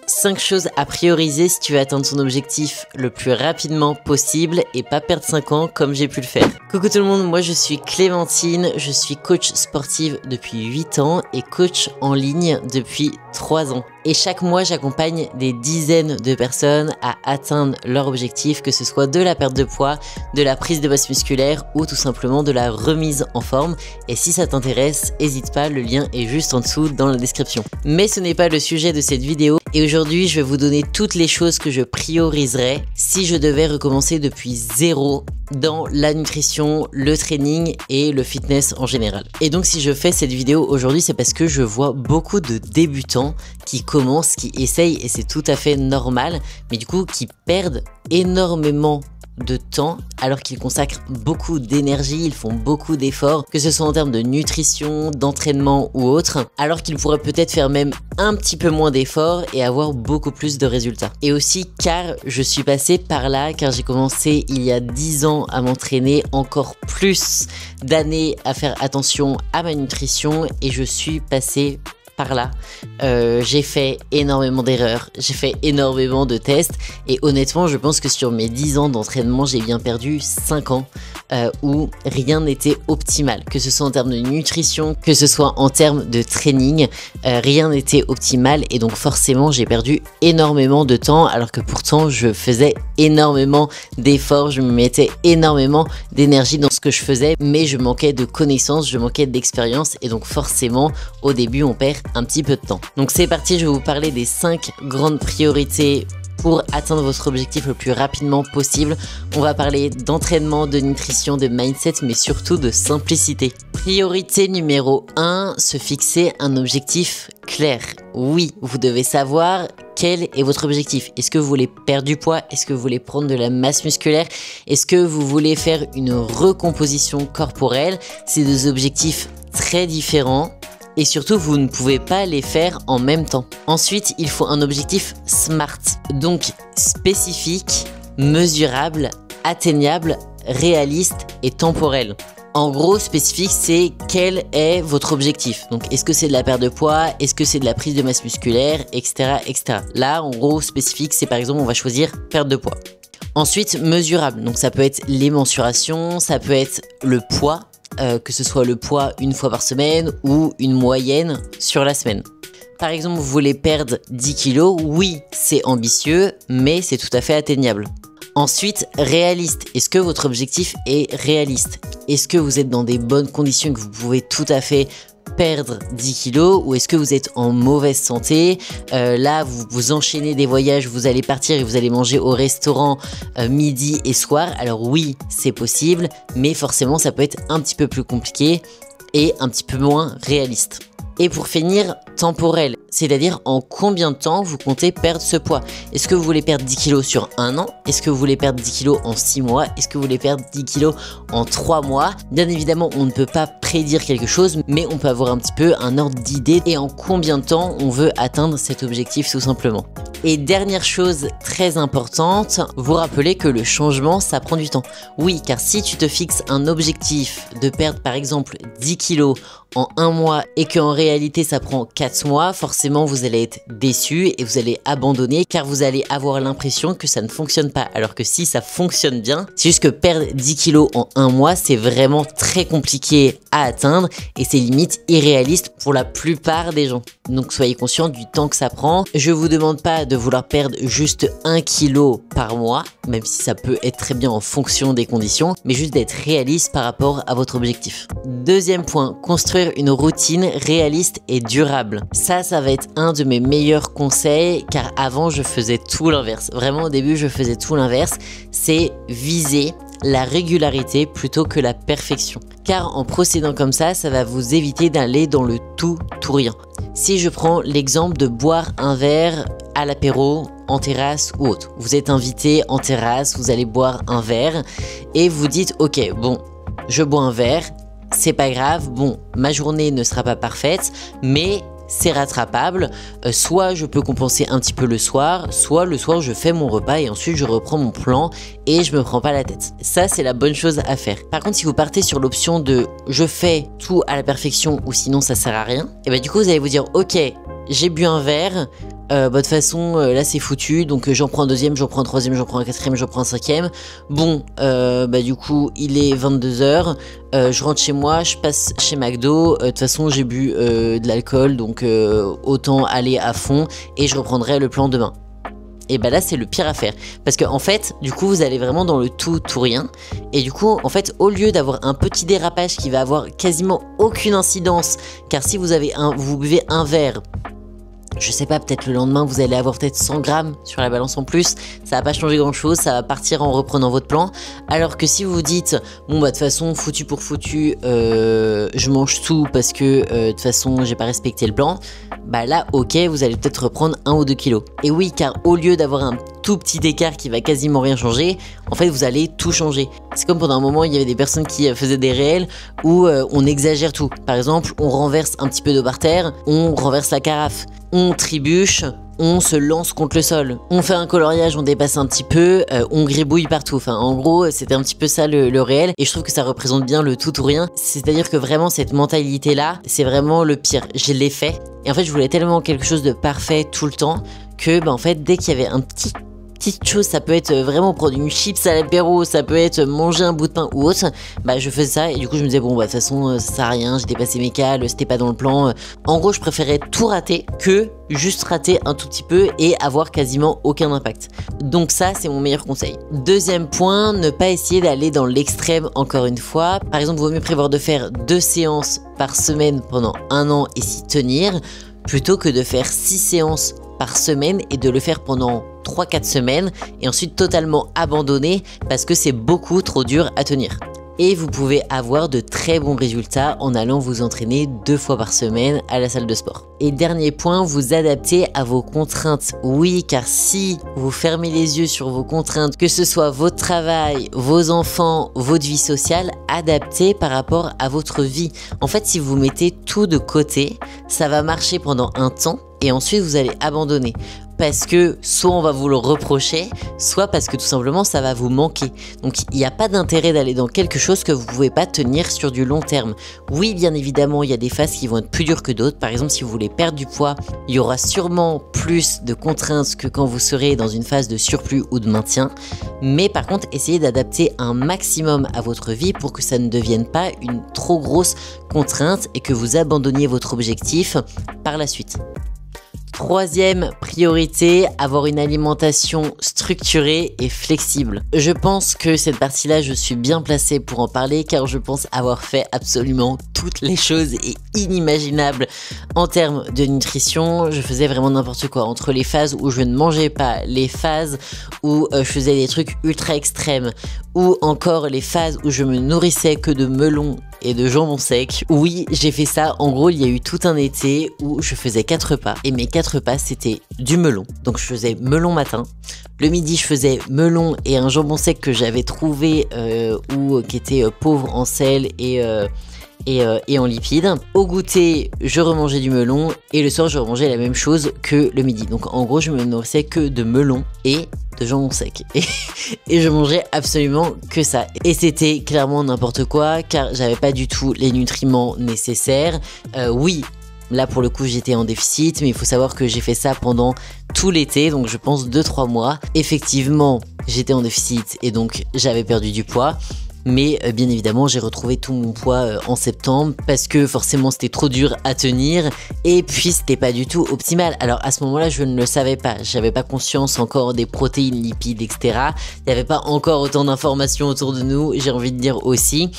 5 choses à prioriser si tu veux atteindre ton objectif le plus rapidement possible et pas perdre 5 ans comme j'ai pu le faire. Coucou tout le monde, moi je suis Clémentine, je suis coach sportive depuis 8 ans et coach en ligne depuis 3 ans. Et chaque mois, j'accompagne des dizaines de personnes à atteindre leur objectif, que ce soit de la perte de poids, de la prise de masse musculaire ou tout simplement de la remise en forme. Et si ça t'intéresse, n'hésite pas, le lien est juste en dessous dans la description. Mais ce n'est pas le sujet de cette vidéo. Et aujourd'hui, je vais vous donner toutes les choses que je prioriserais si je devais recommencer depuis zéro dans la nutrition, le training et le fitness en général. Et donc si je fais cette vidéo aujourd'hui, c'est parce que je vois beaucoup de débutants qui commencent, qui essayent, et c'est tout à fait normal, mais du coup qui perdent énormément de temps alors qu'ils consacrent beaucoup d'énergie, ils font beaucoup d'efforts, que ce soit en termes de nutrition, d'entraînement ou autre, alors qu'ils pourraient peut-être faire même un petit peu moins d'efforts et avoir beaucoup plus de résultats. Et aussi car je suis passé par là, car j'ai commencé il y a 10 ans à m'entraîner, encore plus d'années à faire attention à ma nutrition, et je suis passé par là. J'ai fait énormément d'erreurs, j'ai fait énormément de tests, et honnêtement je pense que sur mes 10 ans d'entraînement j'ai bien perdu 5 ans où rien n'était optimal, que ce soit en termes de nutrition, que ce soit en termes de training, rien n'était optimal, et donc forcément j'ai perdu énormément de temps alors que pourtant je faisais énormément d'efforts, je me mettais énormément d'énergie dans ce que je faisais, mais je manquais de connaissances, je manquais d'expérience, et donc forcément au début on perd un petit peu de temps. Donc c'est parti, je vais vous parler des 5 grandes priorités pour atteindre votre objectif le plus rapidement possible. On va parler d'entraînement, de nutrition, de mindset, mais surtout de simplicité. Priorité numéro 1, se fixer un objectif clair. Oui, vous devez savoir quel est votre objectif. Est-ce que vous voulez perdre du poids? Est-ce que vous voulez prendre de la masse musculaire? Est-ce que vous voulez faire une recomposition corporelle? C'est deux objectifs très différents. Et surtout, vous ne pouvez pas les faire en même temps. Ensuite, il faut un objectif SMART, donc spécifique, mesurable, atteignable, réaliste et temporel. En gros, spécifique, c'est quel est votre objectif. Donc, est-ce que c'est de la perte de poids? Est-ce que c'est de la prise de masse musculaire? Etc. etc. Là, en gros, spécifique, c'est par exemple, on va choisir perte de poids. Ensuite, mesurable. Donc, ça peut être les mensurations, ça peut être le poids. Que ce soit le poids une fois par semaine ou une moyenne sur la semaine. Par exemple, vous voulez perdre 10 kilos, oui, c'est ambitieux, mais c'est tout à fait atteignable. Ensuite, réaliste. Est-ce que votre objectif est réaliste? Est-ce que vous êtes dans des bonnes conditions, que vous pouvez tout à fait perdre 10 kilos, ou est-ce que vous êtes en mauvaise santé? Là, vous enchaînez des voyages, vous allez partir et vous allez manger au restaurant midi et soir. Alors oui, c'est possible, mais forcément, ça peut être un petit peu plus compliqué et un petit peu moins réaliste. Et pour finir, temporel, c'est-à-dire en combien de temps vous comptez perdre ce poids. Est-ce que vous voulez perdre 10 kilos sur 1 an? Est-ce que vous voulez perdre 10 kilos en 6 mois? Est-ce que vous voulez perdre 10 kilos en 3 mois? Bien évidemment, on ne peut pas prédire quelque chose, mais on peut avoir un petit peu un ordre d'idée et en combien de temps on veut atteindre cet objectif tout simplement. Et dernière chose très importante, vous rappelez que le changement, ça prend du temps. Oui, car si tu te fixes un objectif de perdre par exemple 10 kilos en 1 mois et qu'en réalité ça prend 4 mois, forcément vous allez être déçu et vous allez abandonner, car vous allez avoir l'impression que ça ne fonctionne pas. Alors que si ça fonctionne bien, c'est juste que perdre 10 kilos en 1 mois, c'est vraiment très compliqué à atteindre et c'est limite irréaliste pour la plupart des gens. Donc soyez conscients du temps que ça prend. Je vous demande pas de vouloir perdre juste 1 kilo par mois, même si ça peut être très bien en fonction des conditions, mais juste d'être réaliste par rapport à votre objectif. Deuxième point, construire une routine réaliste et durable. Ça va être un de mes meilleurs conseils, car avant je faisais tout l'inverse. Vraiment au début je faisais tout l'inverse, c'est viser la régularité plutôt que la perfection. Car en procédant comme ça va vous éviter d'aller dans le tout ou rien. Si je prends l'exemple de boire un verre à l'apéro, en terrasse ou autre. Vous êtes invité en terrasse, vous allez boire un verre et vous dites ok, bon, je bois un verre, c'est pas grave, bon, ma journée ne sera pas parfaite, mais c'est rattrapable. Soit je peux compenser un petit peu le soir, soit le soir je fais mon repas et ensuite je reprends mon plan et je me prends pas la tête. Ça, c'est la bonne chose à faire. Par contre, si vous partez sur l'option de je fais tout à la perfection ou sinon ça sert à rien, et bah du coup vous allez vous dire ok, j'ai bu un verre, de toute façon là c'est foutu, donc j'en prends un deuxième, j'en prends un troisième, j'en prends un quatrième, j'en prends un cinquième. Bon, du coup il est 22h, je rentre chez moi, je passe chez McDo, de toute façon j'ai bu de l'alcool, donc autant aller à fond et je reprendrai le plan demain. Et bah là c'est le pire à faire, parce que en fait du coup vous allez vraiment dans le tout rien, et du coup en fait au lieu d'avoir un petit dérapage qui va avoir quasiment aucune incidence, car si vous buvez un verre, je sais pas, peut-être le lendemain vous allez avoir peut-être 100 grammes sur la balance en plus, ça va pas changer grand chose, ça va partir en reprenant votre plan. Alors que si vous vous dites, bon bah de toute façon foutu pour foutu, je mange tout parce que de toute façon j'ai pas respecté le plan, bah là ok, vous allez peut-être reprendre 1 ou 2 kilos. Et oui, car au lieu d'avoir un tout petit écart qui va quasiment rien changer, en fait vous allez tout changer. C'est comme pendant un moment il y avait des personnes qui faisaient des réels où on exagère tout. Par exemple, on renverse un petit peu d'eau par terre, on renverse la carafe, on trébuche, on se lance contre le sol, on fait un coloriage, on dépasse un petit peu, on gribouille partout. Enfin, en gros, c'était un petit peu ça le réel, et je trouve que ça représente bien le tout ou rien. C'est-à-dire que vraiment, cette mentalité-là, c'est vraiment le pire. Je l'ai fait, et en fait, je voulais tellement quelque chose de parfait tout le temps que, bah, en fait, dès qu'il y avait un petite chose, ça peut être vraiment prendre une chips à l'apéro, ça peut être manger un bout de pain ou autre, bah je faisais ça, et du coup je me disais bon bah de toute façon ça sert à rien, j'ai dépassé mes cales, c'était pas dans le plan. En gros je préférais tout rater que juste rater un tout petit peu et avoir quasiment aucun impact. Donc ça c'est mon meilleur conseil. Deuxième point, ne pas essayer d'aller dans l'extrême encore une fois. Par exemple, il vaut mieux prévoir de faire 2 séances par semaine pendant 1 an et s'y tenir, plutôt que de faire 6 séances par semaine et de le faire pendant 3-4 semaines et ensuite totalement abandonner parce que c'est beaucoup trop dur à tenir. Et vous pouvez avoir de très bons résultats en allant vous entraîner 2 fois par semaine à la salle de sport. Et dernier point, vous adaptez à vos contraintes. Oui, car si vous fermez les yeux sur vos contraintes, que ce soit votre travail, vos enfants, votre vie sociale, adaptez par rapport à votre vie. En fait, si vous mettez tout de côté, ça va marcher pendant un temps et ensuite vous allez abandonner. Parce que soit on va vous le reprocher, soit parce que tout simplement ça va vous manquer. Donc il n'y a pas d'intérêt d'aller dans quelque chose que vous ne pouvez pas tenir sur du long terme. Oui, bien évidemment, il y a des phases qui vont être plus dures que d'autres. Par exemple, si vous voulez perdre du poids, il y aura sûrement plus de contraintes que quand vous serez dans une phase de surplus ou de maintien. Mais par contre, essayez d'adapter un maximum à votre vie pour que ça ne devienne pas une trop grosse contrainte et que vous abandonniez votre objectif par la suite. Troisième priorité, avoir une alimentation structurée et flexible. Je pense que cette partie-là, je suis bien placée pour en parler car je pense avoir fait absolument toutes les choses et inimaginables en termes de nutrition. Je faisais vraiment n'importe quoi entre les phases où je ne mangeais pas, les phases où je faisais des trucs ultra extrêmes ou encore les phases où je me nourrissais que de melons et de jambon sec. Oui, j'ai fait ça. En gros, il y a eu tout un été où je faisais 4 repas et mes 4 repas c'était du melon. Donc je faisais melon matin. Le midi, je faisais melon et un jambon sec que j'avais trouvé ou qui était pauvre en sel et en lipides. Au goûter, je remangeais du melon et le soir, je remangeais la même chose que le midi. Donc en gros, je me nourrissais que de melon et de jambon sec. Et je mangeais absolument que ça. Et c'était clairement n'importe quoi car j'avais pas du tout les nutriments nécessaires. Oui, là pour le coup j'étais en déficit, mais il faut savoir que j'ai fait ça pendant tout l'été, donc je pense 2-3 mois. Effectivement, j'étais en déficit et donc j'avais perdu du poids. Mais bien évidemment, j'ai retrouvé tout mon poids en septembre parce que forcément c'était trop dur à tenir et puis c'était pas du tout optimal. Alors à ce moment-là, je ne le savais pas. J'avais pas conscience encore des protéines, lipides, etc. Il n'y avait pas encore autant d'informations autour de nous, j'ai envie de dire aussi.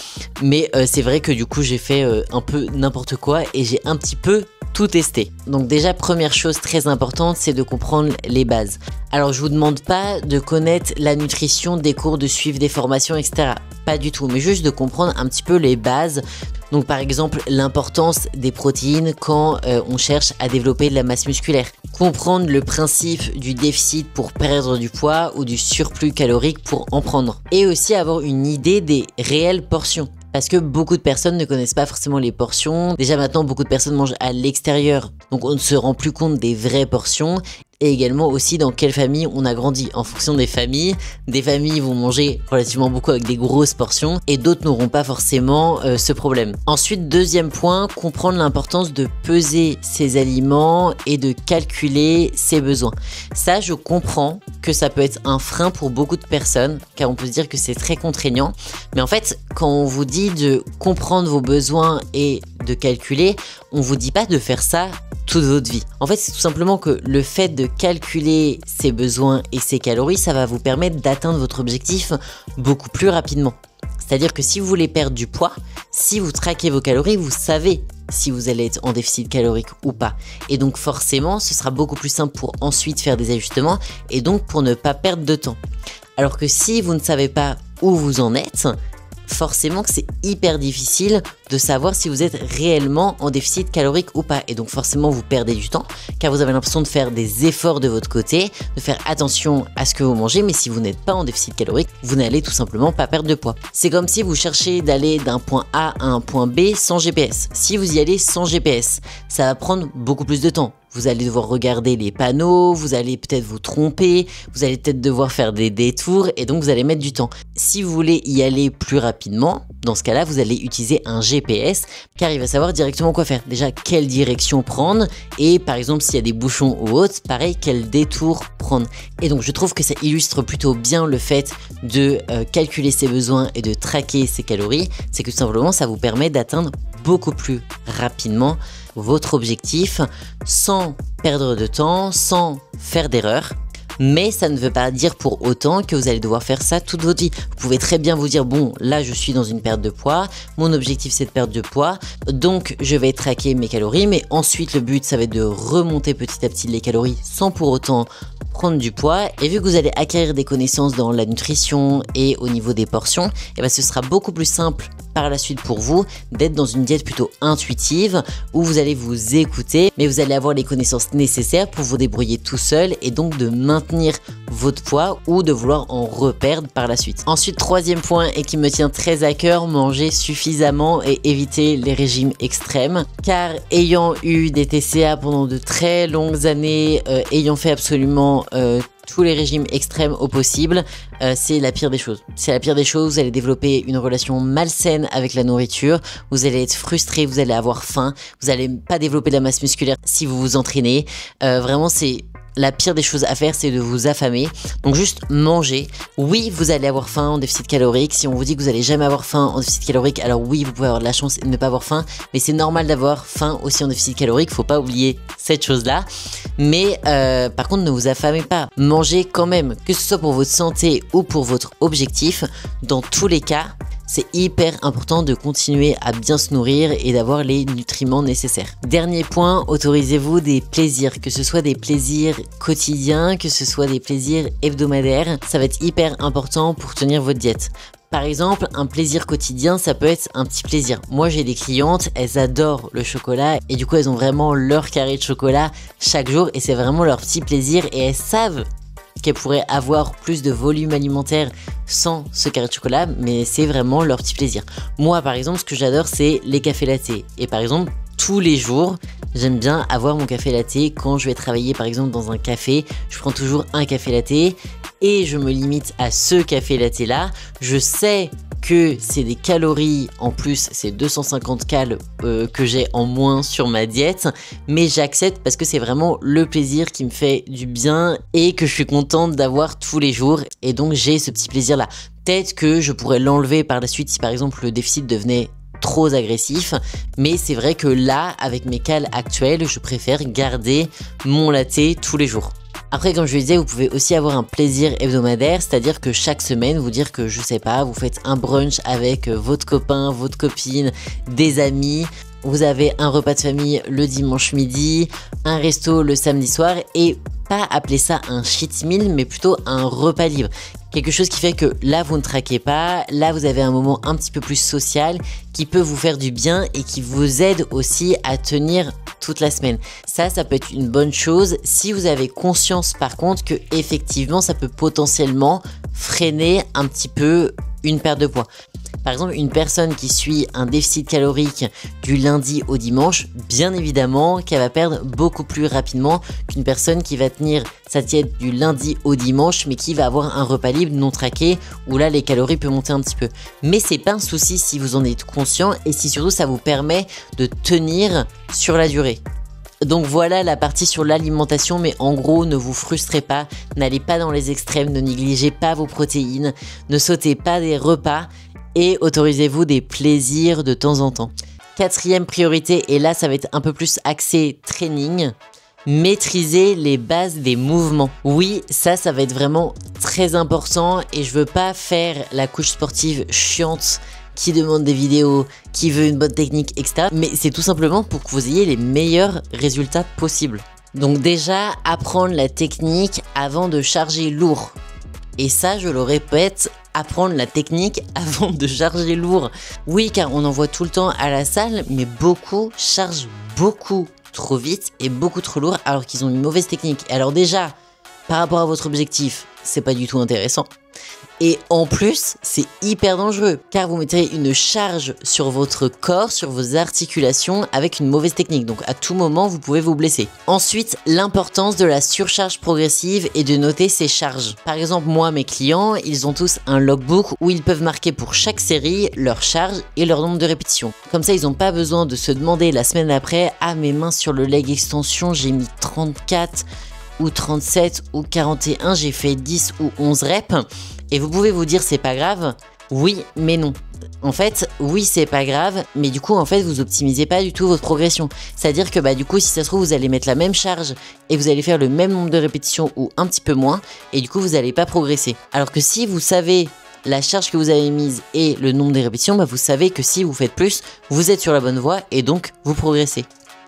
Mais c'est vrai que du coup, j'ai fait un peu n'importe quoi et j'ai un petit peu tout tester. Donc déjà, première chose très importante, c'est de comprendre les bases. Alors je vous demande pas de connaître la nutrition des cours, de suivre des formations, etc. Pas du tout, mais juste de comprendre un petit peu les bases. Donc par exemple, l'importance des protéines quand on cherche à développer de la masse musculaire. Comprendre le principe du déficit pour perdre du poids ou du surplus calorique pour en prendre. Et aussi avoir une idée des réelles portions. Parce que beaucoup de personnes ne connaissent pas forcément les portions. Déjà maintenant, beaucoup de personnes mangent à l'extérieur. Donc on ne se rend plus compte des vraies portions. et également aussi dans quelle famille on a grandi. En fonction des familles vont manger relativement beaucoup avec des grosses portions et d'autres n'auront pas forcément ce problème. Ensuite, deuxième point, comprendre l'importance de peser ses aliments et de calculer ses besoins. Ça, je comprends que ça peut être un frein pour beaucoup de personnes, car on peut se dire que c'est très contraignant. Mais en fait, quand on vous dit de comprendre vos besoins et de calculer, on vous dit pas de faire ça toute votre vie. En fait, c'est tout simplement que le fait de calculer ses besoins et ses calories, ça va vous permettre d'atteindre votre objectif beaucoup plus rapidement. C'est-à-dire que si vous voulez perdre du poids, si vous traquez vos calories, vous savez si vous allez être en déficit calorique ou pas. Et donc forcément, ce sera beaucoup plus simple pour ensuite faire des ajustements et donc pour ne pas perdre de temps. Alors que si vous ne savez pas où vous en êtes, forcément que c'est hyper difficile de savoir si vous êtes réellement en déficit calorique ou pas. Et donc forcément vous perdez du temps car vous avez l'impression de faire des efforts de votre côté, de faire attention à ce que vous mangez, mais si vous n'êtes pas en déficit calorique, vous n'allez tout simplement pas perdre de poids. C'est comme si vous cherchez d'aller d'un point A à un point B sans GPS. Si vous y allez sans GPS, ça va prendre beaucoup plus de temps. Vous allez devoir regarder les panneaux, vous allez peut-être vous tromper, vous allez peut-être devoir faire des détours et donc vous allez mettre du temps. Si vous voulez y aller plus rapidement, dans ce cas-là, vous allez utiliser un GPS car il va savoir directement quoi faire. Déjà, quelle direction prendre et par exemple, s'il y a des bouchons ou autre, pareil, quel détour prendre. Et donc, je trouve que ça illustre plutôt bien le fait de calculer ses besoins et de traquer ses calories. C'est que tout simplement, ça vous permet d'atteindre beaucoup plus rapidement votre objectif sans perdre de temps, sans faire d'erreur. Mais ça ne veut pas dire pour autant que vous allez devoir faire ça toute votre vie. Vous pouvez très bien vous dire, bon, là je suis dans une perte de poids, mon objectif c'est de perdre de poids, donc je vais traquer mes calories, mais ensuite le but ça va être de remonter petit à petit les calories sans pour autant prendre du poids. Et vu que vous allez acquérir des connaissances dans la nutrition et au niveau des portions, et ben ce sera beaucoup plus simple par la suite pour vous d'être dans une diète plutôt intuitive où vous allez vous écouter, mais vous allez avoir les connaissances nécessaires pour vous débrouiller tout seul et donc de maintenir votre poids ou de vouloir en reperdre par la suite. Ensuite, troisième point et qui me tient très à cœur, manger suffisamment et éviter les régimes extrêmes. Car ayant eu des TCA pendant de très longues années, ayant fait absolument tous les régimes extrêmes au possible, c'est la pire des choses. C'est la pire des choses, vous allez développer une relation malsaine avec la nourriture, vous allez être frustré, vous allez avoir faim, vous allez pas développer de la masse musculaire si vous vous entraînez. Vraiment, c'est la pire des choses à faire, c'est de vous affamer. Donc juste manger. Oui, vous allez avoir faim en déficit calorique. Si on vous dit que vous allez jamais avoir faim en déficit calorique, alors oui, vous pouvez avoir de la chance de ne pas avoir faim. Mais c'est normal d'avoir faim aussi en déficit calorique. Faut pas oublier cette chose-là. Mais par contre, ne vous affamez pas. Mangez quand même, que ce soit pour votre santé ou pour votre objectif. Dans tous les cas, c'est hyper important de continuer à bien se nourrir et d'avoir les nutriments nécessaires. Dernier point, autorisez-vous des plaisirs, que ce soit des plaisirs quotidiens, que ce soit des plaisirs hebdomadaires. Ça va être hyper important pour tenir votre diète. Par exemple, un plaisir quotidien, ça peut être un petit plaisir. Moi, j'ai des clientes, elles adorent le chocolat et du coup, elles ont vraiment leur carré de chocolat chaque jour et c'est vraiment leur petit plaisir et elles savent qu'elles pourraient avoir plus de volume alimentaire sans ce carré de chocolat, mais c'est vraiment leur petit plaisir. Moi, par exemple, ce que j'adore, c'est les cafés latte. Et par exemple, tous les jours, j'aime bien avoir mon café latte. Quand je vais travailler, par exemple, dans un café, je prends toujours un café latte et je me limite à ce café latte-là. Je sais que c'est des calories, en plus c'est 250 calories que j'ai en moins sur ma diète, mais j'accepte parce que c'est vraiment le plaisir qui me fait du bien et que je suis contente d'avoir tous les jours et donc j'ai ce petit plaisir là. Peut-être que je pourrais l'enlever par la suite si par exemple le déficit devenait trop agressif, mais c'est vrai que là avec mes cales actuelles je préfère garder mon latte tous les jours. Après, comme je le disais, vous pouvez aussi avoir un plaisir hebdomadaire, c'est-à-dire que chaque semaine, vous dire que, je sais pas, vous faites un brunch avec votre copain, votre copine, des amis, vous avez un repas de famille le dimanche midi, un resto le samedi soir et pas appeler ça un cheat meal, mais plutôt un repas libre. Quelque chose qui fait que là, vous ne traquez pas, là, vous avez un moment un petit peu plus social qui peut vous faire du bien et qui vous aide aussi à tenir toute la semaine. Ça peut être une bonne chose si vous avez conscience par contre que effectivement ça peut potentiellement freiner un petit peu une perte de poids. Par exemple, une personne qui suit un déficit calorique du lundi au dimanche, bien évidemment qu'elle va perdre beaucoup plus rapidement qu'une personne qui va tenir sa diète du lundi au dimanche, mais qui va avoir un repas libre non traqué, où là les calories peuvent monter un petit peu. Mais c'est pas un souci si vous en êtes conscient et si surtout ça vous permet de tenir sur la durée. Donc voilà la partie sur l'alimentation, mais en gros ne vous frustrez pas, n'allez pas dans les extrêmes, ne négligez pas vos protéines, ne sautez pas des repas et autorisez-vous des plaisirs de temps en temps. Quatrième priorité, et là ça va être un peu plus axé training, maîtriser les bases des mouvements. Oui, ça va être vraiment très important et je veux pas faire la couche sportive chiante qui demande des vidéos, qui veut une bonne technique, etc. Mais c'est tout simplement pour que vous ayez les meilleurs résultats possibles. Donc déjà, apprendre la technique avant de charger lourd. Et ça, je le répète, apprendre la technique avant de charger lourd. Oui, car on en voit tout le temps à la salle, mais beaucoup chargent beaucoup trop vite et beaucoup trop lourd alors qu'ils ont une mauvaise technique. Alors déjà, par rapport à votre objectif, c'est pas du tout intéressant. Et en plus, c'est hyper dangereux car vous mettrez une charge sur votre corps, sur vos articulations avec une mauvaise technique. Donc à tout moment, vous pouvez vous blesser. Ensuite, l'importance de la surcharge progressive et de noter ses charges. Par exemple, moi, mes clients, ils ont tous un logbook où ils peuvent marquer pour chaque série leur charge et leur nombre de répétitions. Comme ça, ils n'ont pas besoin de se demander la semaine d'après « Ah, mes mains sur le leg extension, j'ai mis 34 ou 37 ou 41, j'ai fait 10 ou 11 reps ». Et vous pouvez vous dire c'est pas grave, oui mais non. En fait, oui c'est pas grave, mais du coup en fait vous optimisez pas du tout votre progression. C'est-à-dire que du coup si ça se trouve vous allez mettre la même charge et vous allez faire le même nombre de répétitions ou un petit peu moins et du coup vous allez pas progresser. Alors que si vous savez la charge que vous avez mise et le nombre de répétitions, vous savez que si vous faites plus, vous êtes sur la bonne voie et donc vous progressez.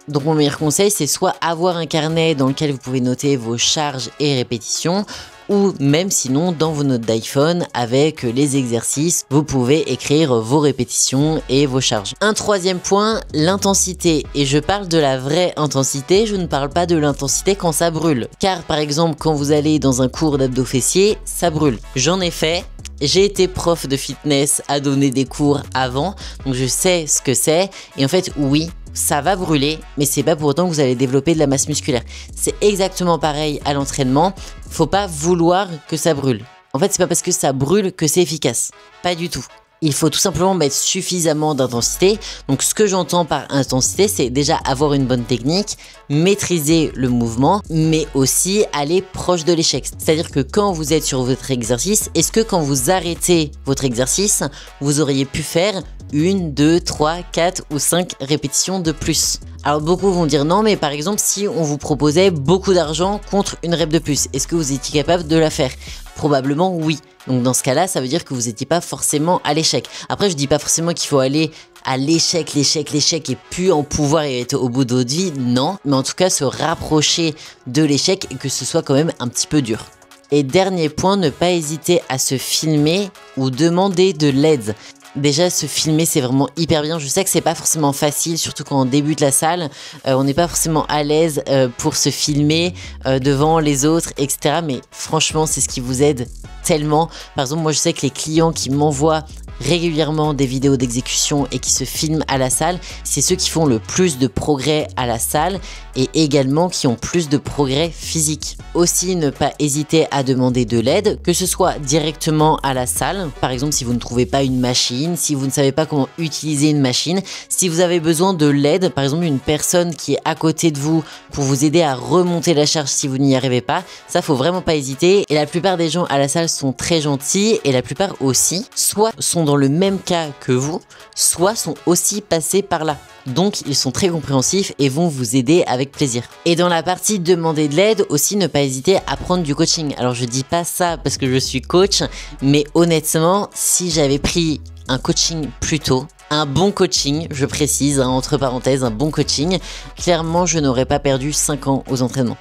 Donc mon meilleur conseil c'est soit avoir un carnet dans lequel vous pouvez noter vos charges et répétitions, ou même sinon dans vos notes d'iPhone avec les exercices, vous pouvez écrire vos répétitions et vos charges. Un troisième point, l'intensité. Et je parle de la vraie intensité, je ne parle pas de l'intensité quand ça brûle. Car par exemple quand vous allez dans un cours d'abdos fessiers, ça brûle. J'en ai fait. J'ai été prof de fitness à donner des cours avant, donc je sais ce que c'est. Et en fait, oui, ça va brûler, mais c'est pas pour autant que vous allez développer de la masse musculaire. C'est exactement pareil à l'entraînement. Faut pas vouloir que ça brûle. En fait, c'est pas parce que ça brûle que c'est efficace. Pas du tout. Il faut tout simplement mettre suffisamment d'intensité. Donc ce que j'entends par intensité, c'est déjà avoir une bonne technique, maîtriser le mouvement, mais aussi aller proche de l'échec. C'est-à-dire que quand vous êtes sur votre exercice, est-ce que quand vous arrêtez votre exercice, vous auriez pu faire 1, 2, 3, 4 ou 5 répétitions de plus? Alors beaucoup vont dire non, mais par exemple si on vous proposait beaucoup d'argent contre une rep de plus, est-ce que vous étiez capable de la faire? Probablement oui. Donc dans ce cas-là, ça veut dire que vous n'étiez pas forcément à l'échec. Après, je dis pas forcément qu'il faut aller à l'échec et plus en pouvoir et être au bout de votre vie, non. Mais en tout cas, se rapprocher de l'échec et que ce soit quand même un petit peu dur. Et dernier point, ne pas hésiter à se filmer ou demander de l'aide. Déjà, se filmer, c'est vraiment hyper bien. Je sais que c'est pas forcément facile, surtout quand on débute la salle. On n'est pas forcément à l'aise pour se filmer devant les autres, etc. Mais franchement, c'est ce qui vous aide tellement. Par exemple, moi, je sais que les clients qui m'envoient régulièrement des vidéos d'exécution et qui se filment à la salle, c'est ceux qui font le plus de progrès à la salle et également qui ont plus de progrès physiques. Aussi, ne pas hésiter à demander de l'aide, que ce soit directement à la salle, par exemple si vous ne trouvez pas une machine, si vous ne savez pas comment utiliser une machine, si vous avez besoin de l'aide, par exemple une personne qui est à côté de vous pour vous aider à remonter la charge si vous n'y arrivez pas, ça faut vraiment pas hésiter. Et la plupart des gens à la salle sont très gentils et la plupart aussi, soit sont dans le même cas que vous, soit sont aussi passés par là. Donc ils sont très compréhensifs et vont vous aider avec plaisir. Et dans la partie demander de l'aide aussi, ne pas hésiter à prendre du coaching. Alors je dis pas ça parce que je suis coach, mais honnêtement, si j'avais pris un coaching plus tôt, un bon coaching, je précise, entre parenthèses, un bon coaching, clairement je n'aurais pas perdu 5 ans aux entraînements.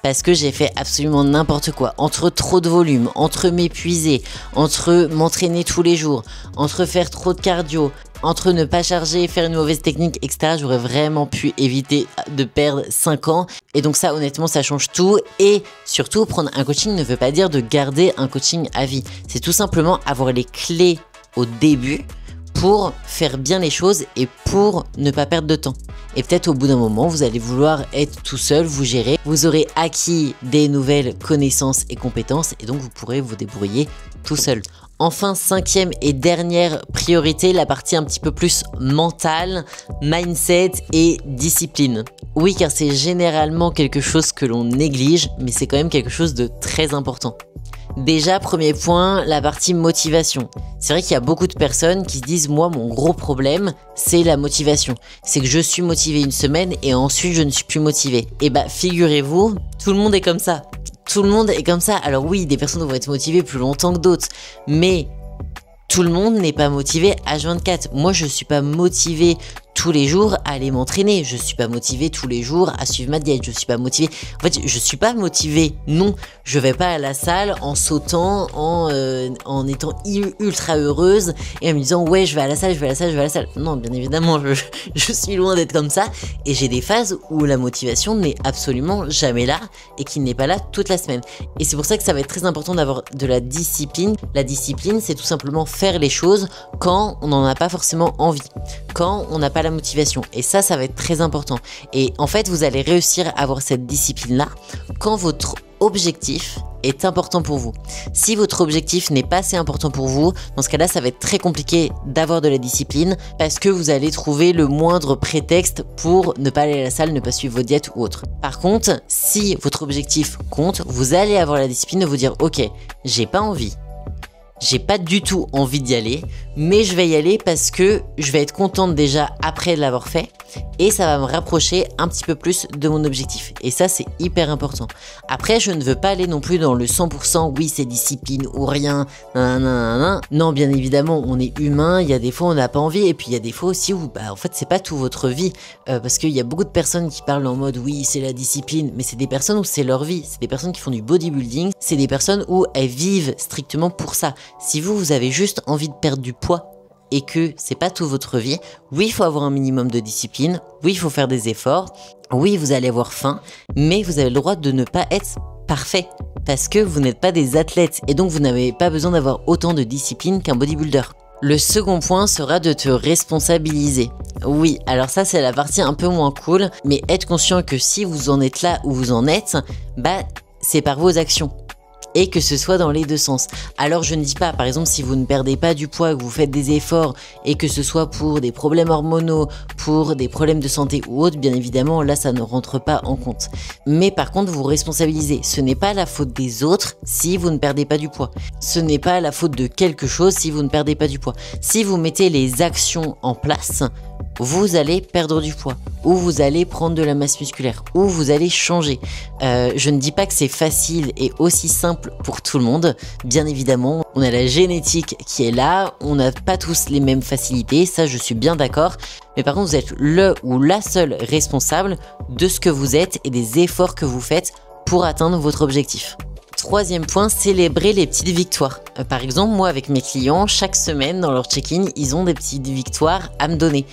Parce que j'ai fait absolument n'importe quoi, entre trop de volume, entre m'épuiser, entre m'entraîner tous les jours, entre faire trop de cardio, entre ne pas charger, faire une mauvaise technique, etc. J'aurais vraiment pu éviter de perdre 5 ans. Et donc ça, honnêtement, ça change tout. Et surtout, prendre un coaching ne veut pas dire de garder un coaching à vie. C'est tout simplement avoir les clés au début pour faire bien les choses et pour ne pas perdre de temps. Et peut-être au bout d'un moment, vous allez vouloir être tout seul, vous gérer. Vous aurez acquis des nouvelles connaissances et compétences et donc vous pourrez vous débrouiller tout seul. Enfin, cinquième et dernière priorité, la partie un petit peu plus mentale, mindset et discipline. Oui, car c'est généralement quelque chose que l'on néglige, mais c'est quand même quelque chose de très important. Déjà, premier point, la partie motivation. C'est vrai qu'il y a beaucoup de personnes qui se disent « Moi, mon gros problème, c'est la motivation. C'est que je suis motivé une semaine et ensuite je ne suis plus motivé. » Et bah, figurez-vous, tout le monde est comme ça. Tout le monde est comme ça. Alors oui, des personnes vont être motivées plus longtemps que d'autres, mais tout le monde n'est pas motivé H24. Moi, je suis pas motivé tous les jours à aller m'entraîner. Je suis pas motivé tous les jours à suivre ma diète. Je suis pas motivé. En fait, je suis pas motivé. Non, je vais pas à la salle en sautant, en étant ultra heureuse et en me disant ouais, je vais à la salle, je vais à la salle, je vais à la salle. Non, bien évidemment, je suis loin d'être comme ça. Et j'ai des phases où la motivation n'est absolument jamais là et qui n'est pas là toute la semaine. Et c'est pour ça que ça va être très important d'avoir de la discipline. La discipline, c'est tout simplement faire les choses quand on n'en a pas forcément envie, quand on n'a pas la motivation. Et ça va être très important. Et en fait, vous allez réussir à avoir cette discipline-là quand votre objectif est important pour vous. Si votre objectif n'est pas assez important pour vous, dans ce cas-là, ça va être très compliqué d'avoir de la discipline parce que vous allez trouver le moindre prétexte pour ne pas aller à la salle, ne pas suivre vos diètes ou autre. Par contre, si votre objectif compte, vous allez avoir la discipline de vous dire « Ok, j'ai pas envie. J'ai pas du tout envie d'y aller, mais je vais y aller parce que je vais être contente déjà après de l'avoir fait et ça va me rapprocher un petit peu plus de mon objectif. Et ça, c'est hyper important. Après, je ne veux pas aller non plus dans le 100%, oui, c'est discipline ou rien, nanana. Non, bien évidemment, on est humain, il y a des fois on n'a pas envie et puis il y a des fois aussi où, en fait, c'est pas tout votre vie. Parce qu'il y a beaucoup de personnes qui parlent en mode, oui, c'est la discipline, mais c'est des personnes où c'est leur vie. C'est des personnes qui font du bodybuilding, c'est des personnes où elles vivent strictement pour ça. Si vous avez juste envie de perdre du poids et que c'est pas toute votre vie, oui, il faut avoir un minimum de discipline, oui, il faut faire des efforts, oui, vous allez avoir faim, mais vous avez le droit de ne pas être parfait parce que vous n'êtes pas des athlètes et donc vous n'avez pas besoin d'avoir autant de discipline qu'un bodybuilder. Le second point sera de te responsabiliser. Oui, alors ça c'est la partie un peu moins cool, mais être conscient que si vous en êtes là où vous en êtes, c'est par vos actions. Et que ce soit dans les deux sens. Alors je ne dis pas, par exemple, si vous ne perdez pas du poids, que vous faites des efforts et que ce soit pour des problèmes hormonaux, pour des problèmes de santé ou autres, bien évidemment, là ça ne rentre pas en compte. Mais par contre, vous responsabilisez. Ce n'est pas la faute des autres si vous ne perdez pas du poids. Ce n'est pas la faute de quelque chose si vous ne perdez pas du poids. Si vous mettez les actions en place, vous allez perdre du poids, ou vous allez prendre de la masse musculaire, ou vous allez changer. Je ne dis pas que c'est facile et aussi simple pour tout le monde. Bien évidemment, on a la génétique qui est là, on n'a pas tous les mêmes facilités, ça je suis bien d'accord. Mais par contre, vous êtes le ou la seule responsable de ce que vous êtes et des efforts que vous faites pour atteindre votre objectif. Troisième point, célébrer les petites victoires. Par exemple, moi avec mes clients, chaque semaine dans leur check-in, ils ont des petites victoires à me donner.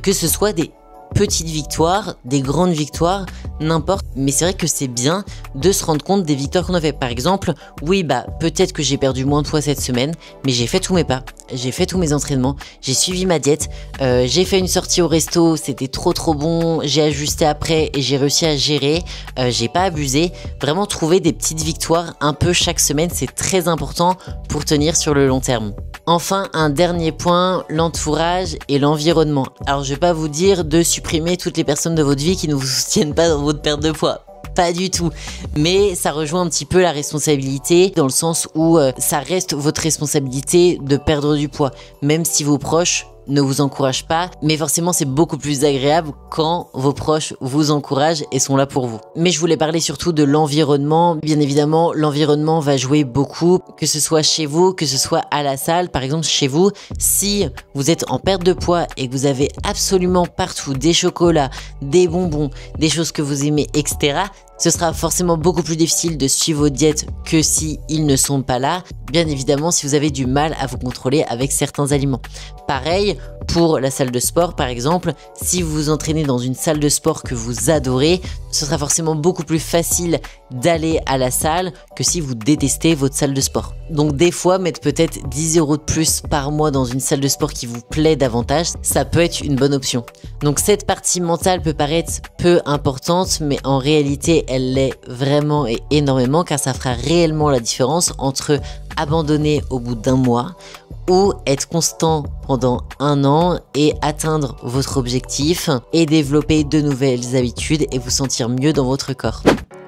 Que ce soit des petites victoires, des grandes victoires, n'importe. Mais c'est vrai que c'est bien de se rendre compte des victoires qu'on a fait. Par exemple, oui, peut-être que j'ai perdu moins de poids cette semaine, mais j'ai fait tous mes pas, j'ai fait tous mes entraînements, j'ai suivi ma diète, j'ai fait une sortie au resto, c'était trop bon, j'ai ajusté après et j'ai réussi à gérer, j'ai pas abusé. Vraiment trouver des petites victoires un peu chaque semaine, c'est très important pour tenir sur le long terme. Enfin, un dernier point, l'entourage et l'environnement. Alors, je vais pas vous dire de supprimer toutes les personnes de votre vie qui ne vous soutiennent pas dans votre perte de poids. Pas du tout. Mais ça rejoint un petit peu la responsabilité dans le sens où ça reste votre responsabilité de perdre du poids. Même si vos proches ne vous encouragent pas, mais forcément c'est beaucoup plus agréable quand vos proches vous encouragent et sont là pour vous. Mais je voulais parler surtout de l'environnement. Bien évidemment, l'environnement va jouer beaucoup, que ce soit chez vous, que ce soit à la salle. Par exemple, chez vous, si vous êtes en perte de poids et que vous avez absolument partout des chocolats, des bonbons, des choses que vous aimez, etc., ce sera forcément beaucoup plus difficile de suivre vos diètes que si ils ne sont pas là. Bien évidemment, si vous avez du mal à vous contrôler avec certains aliments. Pareil pour la salle de sport par exemple, si vous vous entraînez dans une salle de sport que vous adorez, ce sera forcément beaucoup plus facile d'aller à la salle que si vous détestez votre salle de sport. Donc des fois, mettre peut-être 10 € de plus par mois dans une salle de sport qui vous plaît davantage, ça peut être une bonne option. Donc cette partie mentale peut paraître peu importante, mais en réalité, elle l'est vraiment et énormément, car ça fera réellement la différence entre abandonner au bout d'un mois ou être constant pendant un an et atteindre votre objectif et développer de nouvelles habitudes et vous sentir mieux dans votre corps.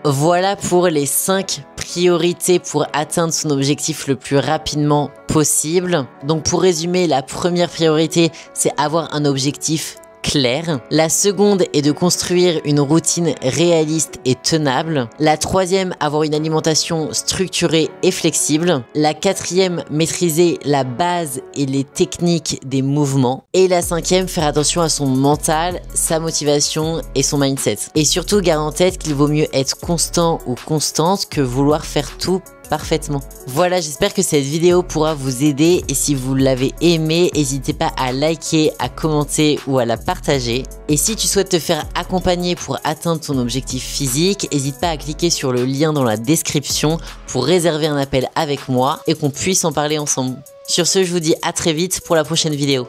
Voilà pour les 5 priorités pour atteindre son objectif le plus rapidement possible. Donc pour résumer, la première priorité, c'est avoir un objectif clair. La seconde est de construire une routine réaliste et tenable. La troisième, avoir une alimentation structurée et flexible. La quatrième, maîtriser la base et les techniques des mouvements. Et la cinquième, faire attention à son mental, sa motivation et son mindset. Et surtout, garde en tête qu'il vaut mieux être constant ou constante que vouloir faire tout parfaitement. Voilà, j'espère que cette vidéo pourra vous aider et si vous l'avez aimé, n'hésitez pas à liker, à commenter ou à la partager. Et si tu souhaites te faire accompagner pour atteindre ton objectif physique, n'hésite pas à cliquer sur le lien dans la description pour réserver un appel avec moi et qu'on puisse en parler ensemble. Sur ce, je vous dis à très vite pour la prochaine vidéo.